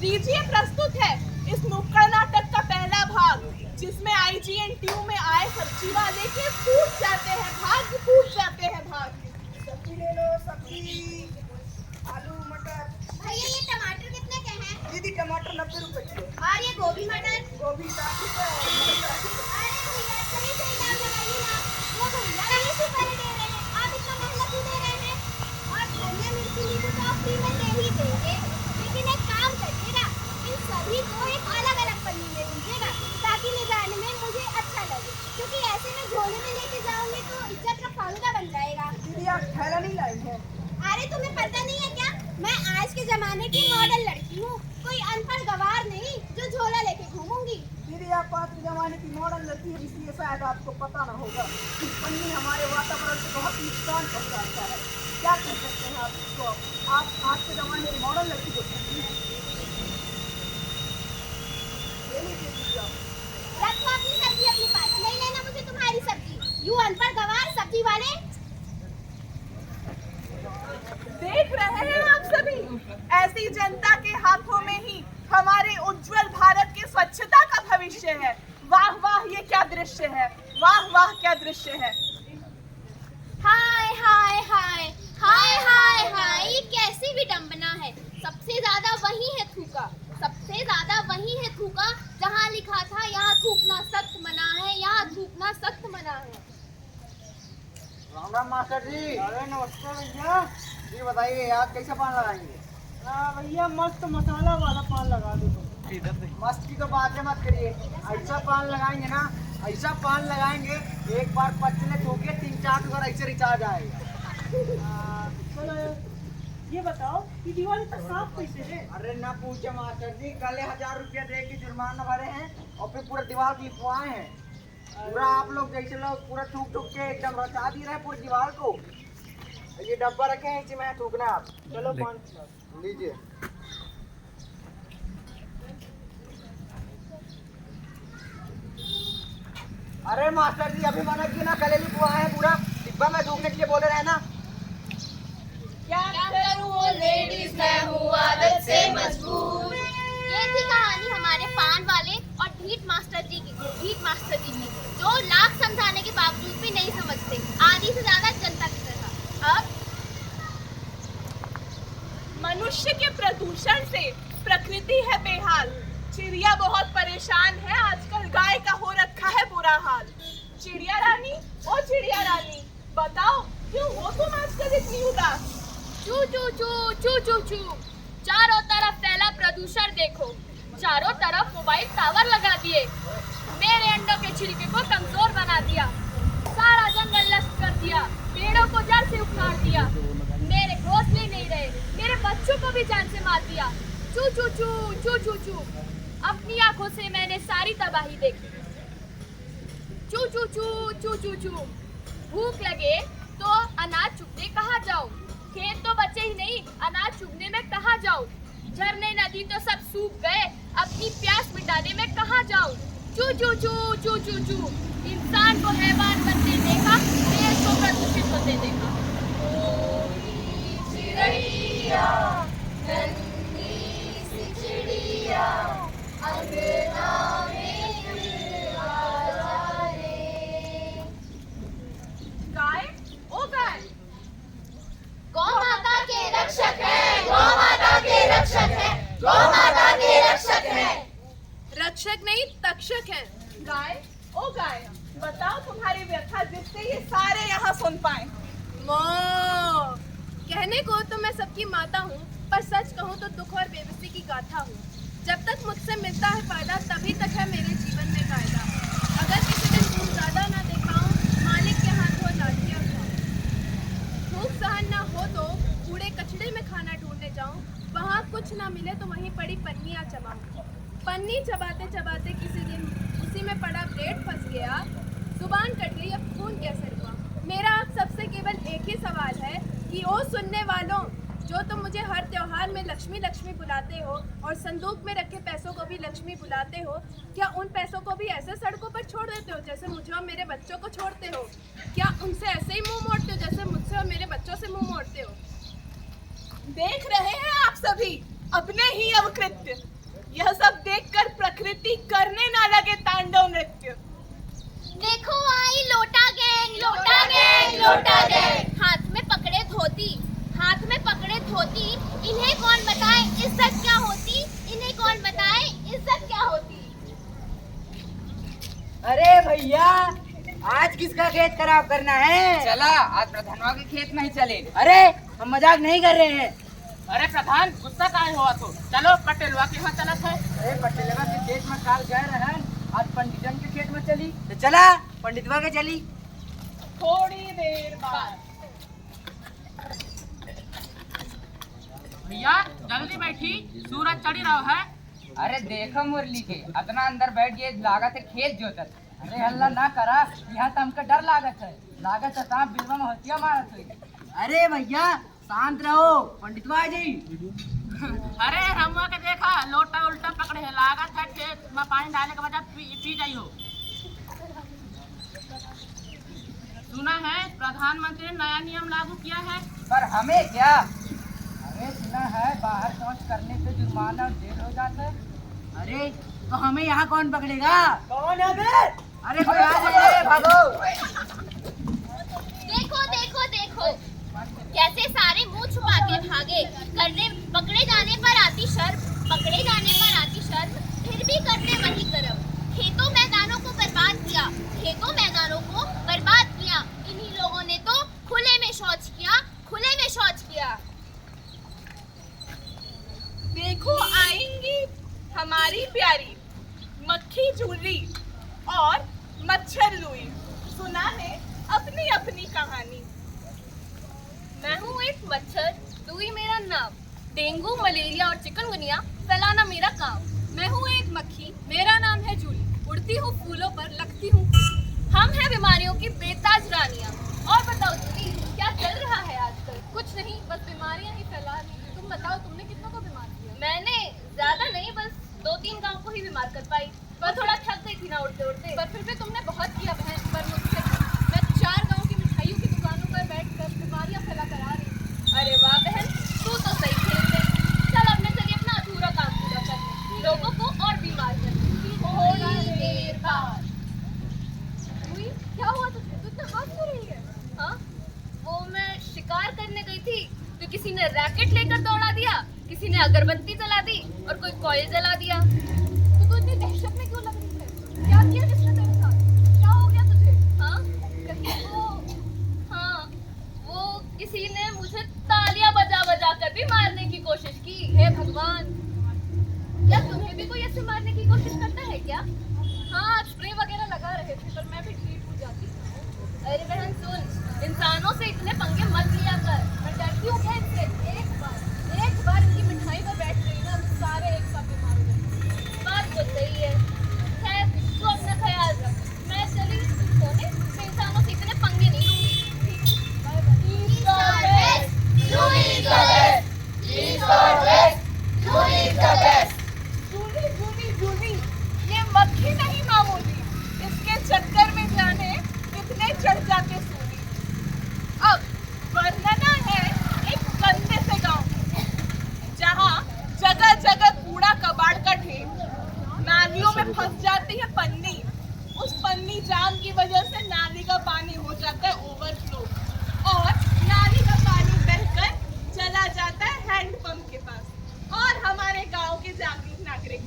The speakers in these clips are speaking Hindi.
लीजिए प्रस्तुत है इस नुक्कड़ नाटक का पहला भाग, जिसमें IGNTU में आए सब्जी वाले के फूट जाते हैं भाग्य, फूट जाते हैं भाग्य। सब्जी ले लो, सब्जी, आलू मटर। भैया ये टमाटर कितने के हैं? दीदी टमाटर 90 रुपए किलो। और ये गोभी मटर? गोभी 60 रुपए और मटर 60 रुपए। अरे भैया सही सही दाम लगाइए ना। वो भैया नहीं से पहले दे रहे हैं, आप इतना महंगा क्यों दे रहे हैं? और धनिया मिर्ची नींबू तो आप फ्री में दे ही देंगे, लेकिन एक काम करिएगा, इन सभी को एक अलग अलग पन्नी में दीजिएगा, ताकि ले जाने में मुझे अच्छा लगे, क्योंकि ऐसे में झोले में लेके जाऊंगी तो इज्जत का फालूदा बन जाएगा। दीदी आप थैला नहीं लाए हैं? अरे तुम्हें पता नहीं है क्या, मैं आज के जमाने की मॉडल लड़की हूँ, कोई अनपढ़ गवार नहीं जो झोला लेके घूमूंगी। दीदी आप आज के जमाने की मॉडल लड़की है, इसलिए शायद आपको पता न होगा कि पन्नी हमारे वातावरण को बहुत नुकसान पहुंचाता है। क्या कर सकते हैं आप इसको? आप आज के जमाने की मॉडल लड़की को ले लीजिए दीदी आप। रखो अपनी सब्जी अपने पास, नहीं लेना मुझे तुम्हारी सब्जी। यू अनपढ़ गवार सब्जी वाले। देख रहे हैं आप सभी, ऐसी जनता के हाथों में ही हमारे उज्जवल भारत की स्वच्छता का भविष्य है। वाह वाह, ये क्या दृश्य है, वाह वाह क्या दृश्य है। हाय हाय हाय हाय हाय हाय, ये कैसी विडंबना है। सबसे ज्यादा वही है थूका, सबसे ज्यादा वही है थूका जहाँ लिखा था यहाँ थूकना सख्त मना है, यहाँ थूकना सख्त मना है। राम राम मास्टर जी। अरे नमस्ते भैया। जी बताइए आज कैसे पान लगाएंगे? भैया मस्त मसाला वाला पान लगा दो। मस्त की तो बात है, मत करिए। ऐसा पान लगाएंगे ना, ऐसा पान लगाएंगे एक बार पचले ठोके 3-4 बार ऐसे रिचार्ज आएगा। चलो ये बताओ कि दिवाली का साफ कैसे है? अरे ना पूछे मास्टर जी, कल 1000 रुपया दे के जुर्माना भरे हैं और फिर पूरा दीवार लिपवाए हैं। पूरा आप लोग जैसे लोग पूरा ठूक ठूक के एकदम रचा दी रहे पूरी दीवार को। ये डब्बा रखे हैं, इसी में थूकना आप। चलो पान लीजिए। अरे मास्टर जी अभी मना किया ना, कल लिपवाए हैं पूरा डिब्बा में थूकने के लिए बोले रहे ना। क्या करूं लेडीज, मैं हूँ आदत से मजबूर। ये थी कहानी हमारे पान वाले और ढीठ मास्टर जी की, जो लाख समझाने के बावजूद भी नहीं समझते, आधी से ज्यादा जनता की तरह। अब मनुष्य के प्रदूषण से प्रकृति है बेहाल, चिड़िया बहुत परेशान है, आजकल गाय का हो रखा है बुरा हाल। चिड़िया रानी, ओ चिड़िया रानी, बताओ क्यों हो तुम आजकल इतनी उदास? चू चू चू चू चू चू, चारों तरफ फैला प्रदूषण देखो, चारों तरफ मोबाइल टावर लगा दिए, मेरे अंडों के छिलके को कमजोर बना दिया, सारा जंगल नष्ट कर दिया, पेड़ों को जड़ से उखाड़ दिया, मेरे घोंसले नहीं रहे, मेरे बच्चों को भी जान से मार दिया। चू चू चू चू चू चू, अपनी आंखों से मैंने सारी तबाही देखी। चू चू चू चू चू चू, भूख लगे तो अनाज चुगने कहाँ जाऊं, खेत तो बचे ही नहीं, अनाज चुगने में कहाँ जाऊं, झरने नदी तो सब सूख गए, अपनी प्यास मिटाने में कहाँ जाऊं। चू चू चू चू चू चू, इंसान को हैवान बनते देखा, देश को प्रदूषित होते देखा। चिड़िया, नन्ही सी चिड़िया, अंगना में फिर आ जा रे। गाय, ओ गाय, गौ माता के रक्षक है, गौ माता के रक्षक है, गौ माता के रक्षक है। रक्षक नहीं तक्षक है। गाय, ओ गाय, बताओ तुम्हारी व्यथा जिससे ये सारे यहाँ सुन पाए। माँ, कहने को तो मैं सबकी माता हूँ, पर सच कहूँ तो दुख और बेबसी की गाथा हूँ। जब तक मुझसे मिलता है फायदा, तभी तक है मेरे जीवन में कायदा। अगर किसी दिन धूप ज्यादा ना दिखाऊं, मालिक के हाथों लाठियाँ खाऊं। भूख सहन ना हो तो कूड़े कचड़े में खाना ढूंढने जाऊं, वहाँ कुछ ना मिले तो वहीं पड़ी पन्नियाँ चबाऊं। पन्नी चबाते चबाते किसी दिन उसी में पड़ा ब्लेड फंस गया, जुबान कट गई, अब खून कैसे रुका। मेरा आप सबसे केवल एक ही सवाल है कि ओ सुनने वालों, जो तुम मुझे हर त्योहार में लक्ष्मी लक्ष्मी बुलाते हो और संदूक में रखे पैसों को भी लक्ष्मी बुलाते हो, क्या उन पैसों को भी ऐसे सड़कों पर छोड़ देते हो जैसे मुझे और मेरे बच्चों को छोड़ते हो? क्या उनसे ऐसे ही मुंह मोड़ते हो जैसे मुझसे और मेरे बच्चों से मुंह मोड़ते हो? देख रहे हैं आप सभी, अपने ही अवकृत्य। यह सब देखकर प्रकृति करने ना लगे तांडव नृत्य। देखो आई लोटा गैंग, लोटा गैंग, लोटा गैंग। हाथ में पकड़े धोती, हाथ में पकड़े धोती। इन्हें कौन बताए इज्जत क्या होती, इन्हें कौन बताए इज्जत क्या होती। अरे भैया, आज किसका खेत खराब करना है? चला, आज प्रधानवा के खेत में ही चले। अरे हम मजाक नहीं कर रहे हैं। अरे प्रधान, गुस्सा काहे हुआ तो? चलो पटेलवा के यहाँ चलत है। अरे पटेलवा के खेत में काल गए रहन, आज पंडितन के खेत में चली तो चला पंडितवा के चली। थोड़ी देर बाद भैया जल्दी बैठी, सूरज चढ़ी रहा है। अरे देखो मुरली के अतना अंदर बैठ गए, लागत है खेत जोतत। अरे हल्ला ना करा, यहाँ तो हमका डर लागत है सांप बिलवा में हथिया मारत है। अरे भैया शांत रहो, पंडितवा जी। अरे रमुआ के देखा लोटा उल्टा पकड़े है, लागत है खेत में पानी डालने के बाद पी जाई हो। सुना है प्रधानमंत्री ने नया नियम लागू किया है। पर हमें क्या? हमें सुना है बाहर शौच करने से जुर्माना और जेल हो जाता है। अरे तो हमें यहाँ कौन पकड़ेगा? कौन है बे? अरे कोई आ जाए, भागो। देखो देखो देखो कैसे सारे मुंह छुपा के भागे। करने पकड़े जाने पर आती शर्म, पकड़े जाने पर आती शर्म, फिर भी करते वही कर्म। खेतों मैदानों को बर्बाद किया, खेतों मैदानों को बर्बाद किया। इन्हीं लोगों ने तो खुले में शौच किया, खुले में शौच किया। देखो आएंगी हमारी प्यारी मक्खी झूली और मच्छर लुई। सुना है अपनी अपनी कहानी। मैं हूँ एक मच्छर, लुई मेरा नाम। डेंगू, मलेरिया और चिकनगुनिया फैलाना मेरा काम। मैं हूँ एक मक्खी, मेरा नाम है जूली। उड़ती हूँ फूलों पर, लगती हूँ। हम हैं बीमारियों की बेताज रानियाँ। और बताओ जूली, क्या चल रहा है आजकल? कुछ नहीं, बस बीमारियाँ ही फैला रही हैं। तुम बताओ, तुमने कितनों को बीमार किया? मैंने ज्यादा नहीं, बस 2-3 गाँव को ही बीमार कर पाई। पर थोड़ा थक गई थी ना उड़ते उड़ते। पर फिर भी तुमने बहुत किया बहन। पर मुझसे मैं 4 गाँव की मिठाइयों की दुकानों पर बैठकर बीमारियाँ फैला कर आ रही। अरे वाह बहन, तू तो सही खेलते। चल अब मैं चली अपना अधूरा काम पूरा करने, लोगों को और बीमार करने। थोड़ी देर बाद। क्या हुआ तुझे? तू इतना हाथ क्यों रही है? हाँ, वो मैं शिकार करने गई थी तो किसी ने रैकेट लेकर दौड़ा दिया, किसी ने अगरबत्ती जला दी और कोई कॉइल जला दिया। तो तू इतनी दहशत में क्यों लग रही है? क्या किया किसने तेरे साथ? क्या हो गया तुझे? हाँ, कहीं वो किसी ने मुझे तालियां बजा बजा कर भी मारने की कोशिश की। हे भगवान, क्या तुम्हें भी कोई ऐसे मारने की कोशिश करता है क्या? हाँ, स्प्रे वगैरह लगा रहे थे पर मैं भी ठीक हो जाती। अरे बहन सुन, इंसानों से इतने पंगे मत लिया कर। मैं डरती हूँ क्या इनसे? एक बार इनकी मिठाई पर बैठ गई ना, सारे एक साथ बीमार हो गए। बात तो सही है। खैर तू अपना ख्याल रख, मैं चली सोने। मैं इंसानों से इतने पंगे नहीं लूंगी। Bye bye. Julie Julie Julie, ये मक्खी नहीं मामूली। इसके चक्कर में जाने कितने चढ़ जाते सूली। अब वर्णना है एक गंदे से गांव, जहां जगह जगह कूड़ा कबाड़ का ढेर। नालियों में फंस जाती है पन्नी। उस पन्नी जाम की वजह से नाली का पानी हो जाता है ओवरफ्लो और नाली का पानी बहकर चला जाता है हैंडपंप के पास। और हमारे गांव के जागरूक नागरिक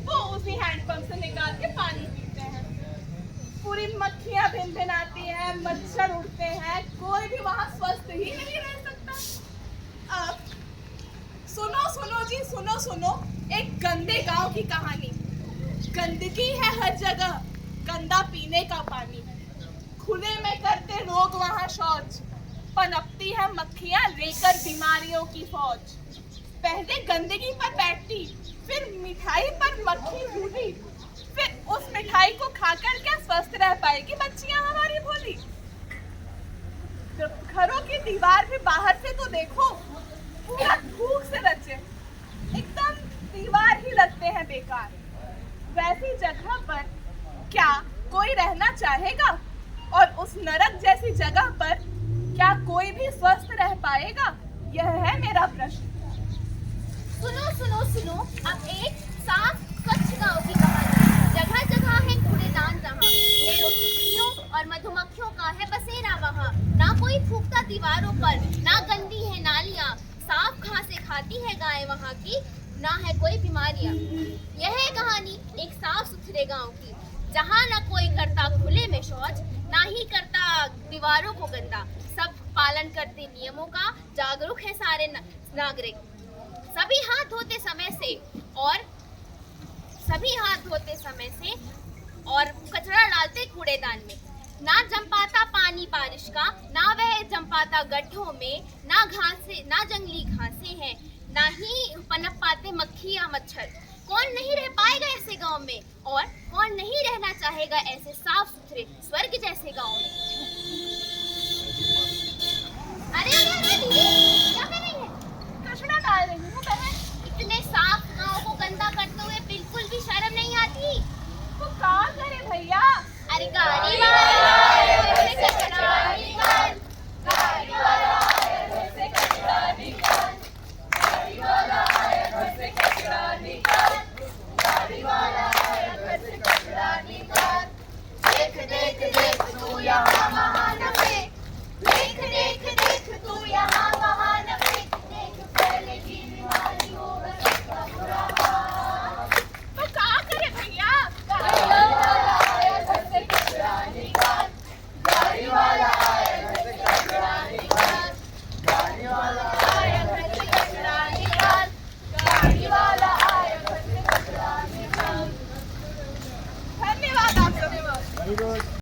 वो उसी हैंडपंप से निकाल के पानी पीते हैं। पूरी मक्खियां भिनभिनाती हैं, मच्छर उड़ते हैं, कोई भी वहां स्वस्थ ही नहीं रह सकता। अब सुनो सुनो जी, सुनो सुनो एक गंदे गांव की कहानी। गंदगी है हर जगह, गंदा पीने का पानी, खुले में करते लोग वहां शौच। पनपती है मक्खियां लेकर बीमारियों की फौज। पहले गंदगी पर बैठती, फिर मिठाई पर मक्खी झूठी। फिर उस मिठाई को खाकर क्या स्वस्थ रह पाएगी बच्चियां हमारी भोली। घरों की दीवार भी बाहर से तो देखो, पूरा थूक से रचे, एकदम दीवार ही लगते हैं बेकार। वैसी जगह पर क्या कोई रहना चाहेगा? और उस नरक जैसी जगह पर क्या कोई भी स्वस्थ रह पाएगा? यह है मेरा प्रश्न। सुनो सुनो सुनो अब एक साफ स्वच्छ गांव की कहानी। जगह जगह है कूड़ेदान जहाँ, ढेरों तितलियों और मधुमक्खियों का है बसेरा वहाँ। ना कोई थूकता दीवारों पर, ना गंदी है नालियाँ, साफ घासें खाती है गाय वहाँ की, ना है कोई बीमारियाँ। यह है कहानी एक साफ सुथरे गांव की, जहाँ न कोई करता खुले में शौच, ना ही करता दीवारों को गंदा। सब पालन करते नियमों का, जागरूक है सारे नागरिक। सभी हाथ धोते समय से और कचरा डालते कूड़ेदान में। ना जम पाता पानी बारिश का, ना वह जम पाता गड्ढों में, ना जंगली घासें हैं, ना ही पनप पाते मक्खी या मच्छर। कौन नहीं रह पाएगा ऐसे गांव में, और कौन नहीं रहना चाहेगा ऐसे साफ सुथरे स्वर्ग जैसे गांव में। अरे दीदी क्या कर रही है? कचरा डाल रही हूँ बहन। इतने साफ गांव को गंदा करते हुए बिल्कुल भी शर्म नहीं आती? तो क्या करे भैया? अरे गाड़ी वाला आए, वैसे कचरा निकाल। गाड़ी वाला आए, वैसे कचरा निकाल। गाड़ी वाला आए, वैसे कचरा निकाल। गाड़ी वाला आए, वैसे कचरा निकाल। देख देख देख तू यहाँ वहाँ न फेंक, देख देख देख तू यहाँ वहाँ न फेंक, देख फैलेगी बीमारी होगा सबका बुरा हाल। तो क्या करे भैया? गाड़ी वाला आए, वैसे कचरा निकाल। गाड़ी वाला आए, वैसे कचरा निकाल। गाड़ी वाला आए, वैसे कचरा निकाल। गाड़ी वाला आए, वैसे कचरा निकाल। धन्यवाद आप सबको।